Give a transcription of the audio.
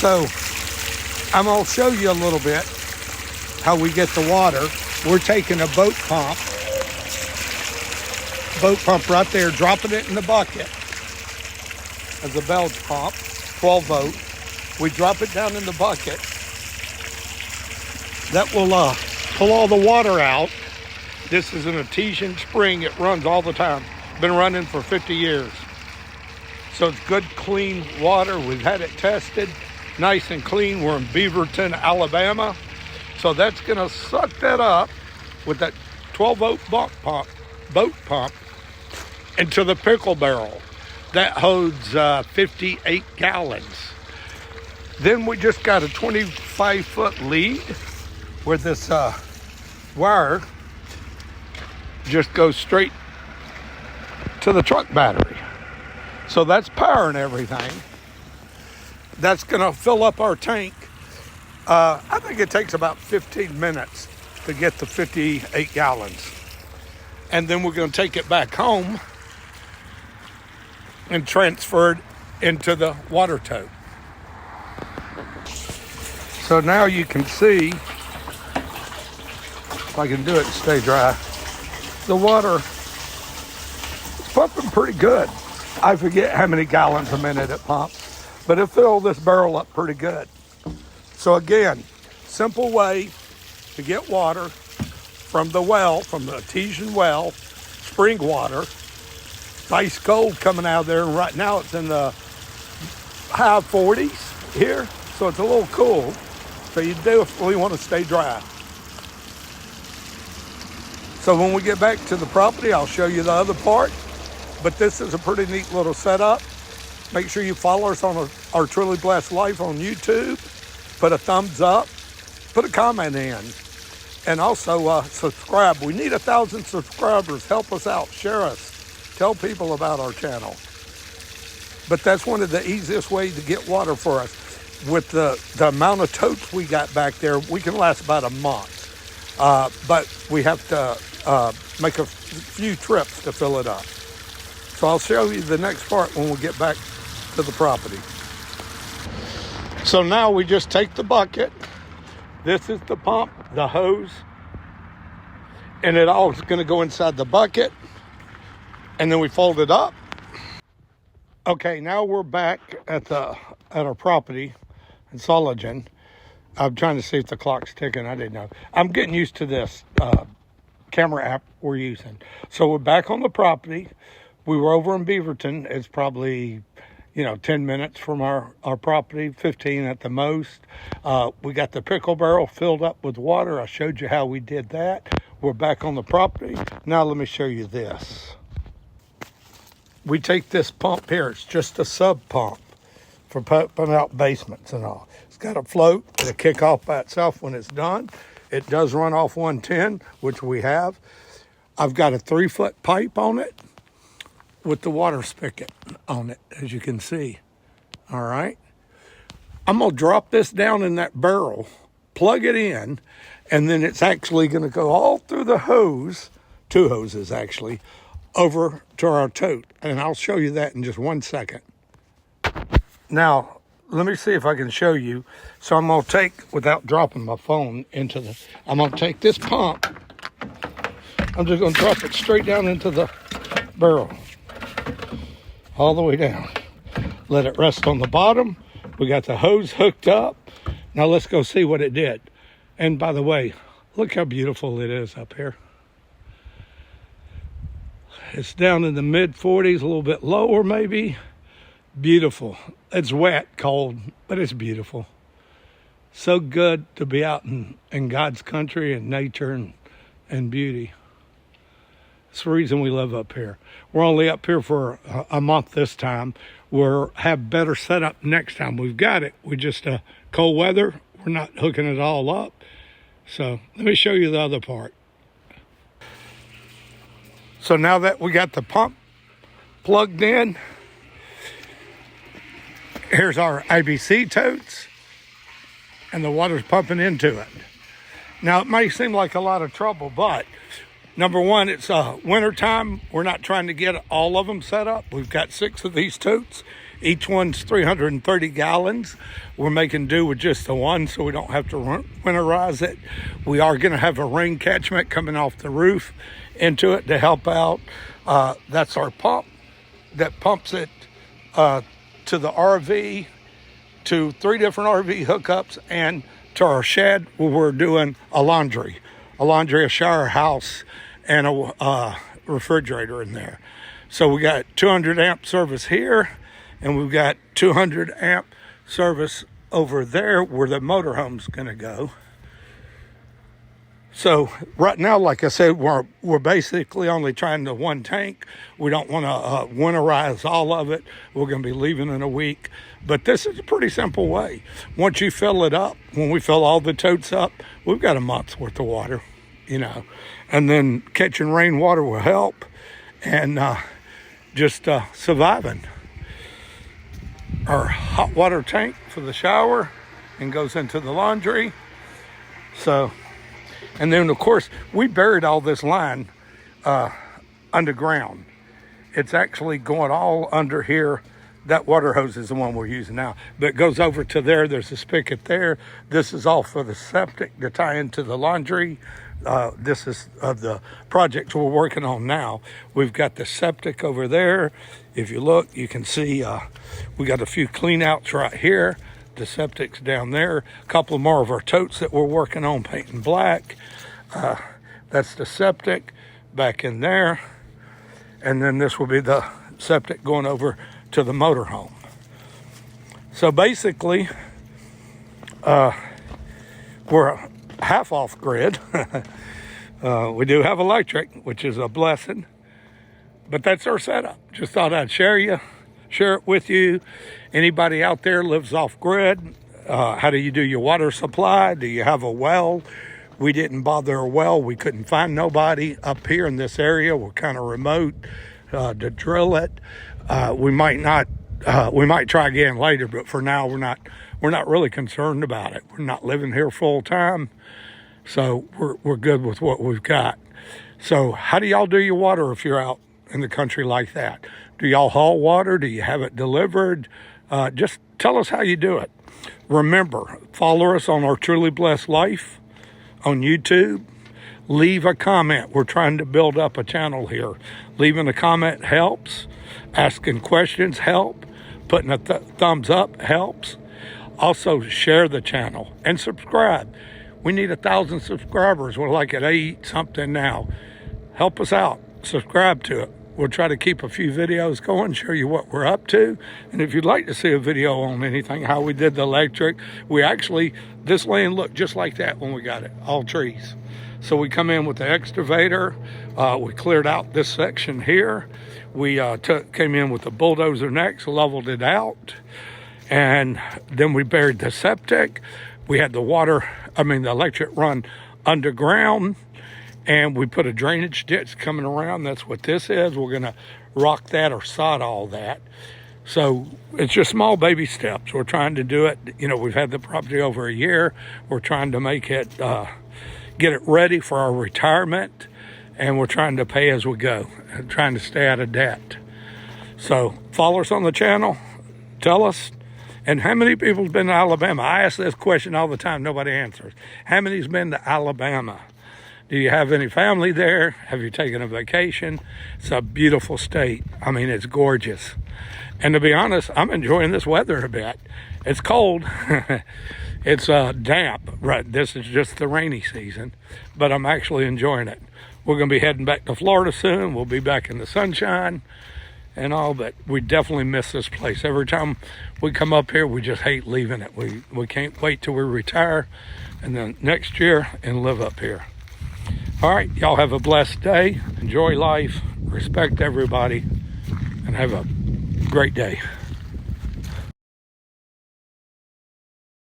So I'm going to show you a little bit how we get the water. We're taking a boat pump right there, dropping it in the bucket as a belch pump, 12 volt. We drop it down in the bucket. That will pull all the water out. This is an artesian spring. It runs all the time. Been running for 50 years. So it's good, clean water. We've had it tested, nice and clean. We're in Beaverton, Alabama. So that's gonna suck that up with that 12 volt boat pump into the pickle barrel. That holds 58 gallons. Then we just got a 25-foot lead where this wire just goes straight to the truck battery. So that's powering everything. That's gonna fill up our tank. I think it takes about 15 minutes to get the 58 gallons. And then we're gonna take it back home and transfer it into the water tote. So now you can see, if I can do it and stay dry, the water is pumping pretty good. I forget how many gallons a minute it pumps, but it filled this barrel up pretty good. So again, simple way to get water from the well, from the artesian well, spring water. Ice cold coming out of there, and right now it's in the high 40s here, so it's a little cool. So you definitely want to stay dry. So when we get back to the property, I'll show you the other part. But this is a pretty neat little setup. Make sure you follow us on our Truly Blessed Life on YouTube. Put a thumbs up, put a comment in, and also subscribe. We need 1,000 subscribers. Help us out, share us, tell people about our channel. But that's one of the easiest ways to get water for us. With the amount of totes we got back there, we can last about a month. But we have to make a few trips to fill it up. So I'll show you the next part when we get back to the property. So now we just take the bucket. This is the pump, the hose, and it all is going to go inside the bucket, and then we fold it up. Okay, now we're back at our property in Soligen. I'm trying to see if the clock's ticking. I didn't know. I'm getting used to this camera app we're using. So we're back on the property. We were over in Beaverton. It's probably 10 minutes from our property, 15 at the most. We got the pickle barrel filled up with water. I showed you how we did that. We're back on the property. Now let me show you this. We take this pump here. It's just a sub pump for pumping out basements and all. It's got a float. It'll kick off by itself when it's done. It does run off 110, which we have. I've got a 3-foot pipe on it with the water spigot on it, as you can see. All right. I'm going to drop this down in that barrel, plug it in, and then it's actually going to go all through the hose, 2 hoses actually, over to our tote. And I'll show you that in just 1 second. Now, let me see if I can show you. So I'm going to take, without dropping my phone I'm going to take this pump. I'm just going to drop it straight down into the barrel. All the way down. Let it rest on the bottom. We got the hose hooked up. Now let's go see what it did. And by the way, look how beautiful it is up here. It's down in the mid 40s, a little bit lower maybe. Beautiful. It's wet, cold, but it's beautiful. So good to be out in God's country and nature and beauty. It's the reason we live up here. We're only up here for a month this time. We'll have better setup next time. We've got it. We just cold weather. We're not hooking it all up. So let me show you the other part. So now that we got the pump plugged in, here's our IBC Totes, and the water's pumping into it. Now it may seem like a lot of trouble, but number one, it's winter time. We're not trying to get all of them set up. We've got 6 of these totes. Each one's 330 gallons. We're making do with just the one so we don't have to winterize it. We are going to have a rain catchment coming off the roof into it to help out. That's our pump that pumps it to the RV, to 3 different RV hookups, and to our shed where we're doing a laundry, a shower house, and a refrigerator in there. So we got 200 amp service here, and we've got 200 amp service over there where the motorhome's going to go. So right now, like I said, we're basically only trying to 1 tank. We don't want to winterize all of it. We're going to be leaving in a week. But this is a pretty simple way. Once you fill it up, when we fill all the totes up, we've got a month's worth of water, And then catching rainwater will help, and just surviving. Our hot water tank for the shower and goes into the laundry. So, and then of course we buried all this line underground. It's actually going all under here. That water hose is the one we're using now, but it goes over to there. There's a spigot there. This is all for the septic to tie into the laundry. This is the project we're working on now. We've got the septic over there. If you look, you can see we got a few clean outs right here. The septic's down there. A couple more of our totes that we're working on painting black. That's the septic back in there. And then this will be the septic going over to the motorhome. So basically, we're half off grid. We do have electric, which is a blessing, but that's our setup. Just thought I'd share it with you. Anybody out there lives off grid? How do you do your water supply? Do you have a well? We didn't bother a well. We couldn't find nobody up here in this area. We're kind of remote to drill it. We might try again later, but for now we're not really concerned about it. We're not living here full time, so we're good with what we've got. So how do y'all do your water if you're out in the country like that? Do y'all haul water? Do you have it delivered? Just tell us how you do it. Remember, follow us on Our Truly Blessed Life on YouTube. Leave a comment. We're trying to build up a channel here. Leaving a comment helps. Asking questions help. Putting a thumbs up helps. Also, share the channel and subscribe. We need 1,000 subscribers. We're like at 8 something now. Help us out. Subscribe to it. We'll try to keep a few videos going, show you what we're up to. And if you'd like to see a video on anything, how we did the electric, this land looked just like that when we got it, all trees. So we come in with the excavator. We cleared out this section here. We came in with the bulldozer next, leveled it out. And then we buried the septic. We had the electric run underground. And we put a drainage ditch coming around. That's what this is. We're going to rock that or sod all that. So it's just small baby steps. We're trying to do it. We've had the property over a year. We're trying to make it, get it ready for our retirement. And we're trying to pay as we go. And trying to stay out of debt. So follow us on the channel. Tell us. And how many people's been to Alabama? I ask this question all the time. Nobody answers. How many's been to Alabama? Do you have any family there? Have you taken a vacation? It's a beautiful state. I mean, it's gorgeous. And to be honest, I'm enjoying this weather a bit. It's cold. It's damp. Right. This is just the rainy season, but I'm actually enjoying it. We're going to be heading back to Florida soon. We'll be back in the sunshine and all, but we definitely miss this place. Every time we come up here, we just hate leaving it. We can't wait till we retire and then next year and live up here. All right, y'all have a blessed day. Enjoy life, respect everybody, and have a great day.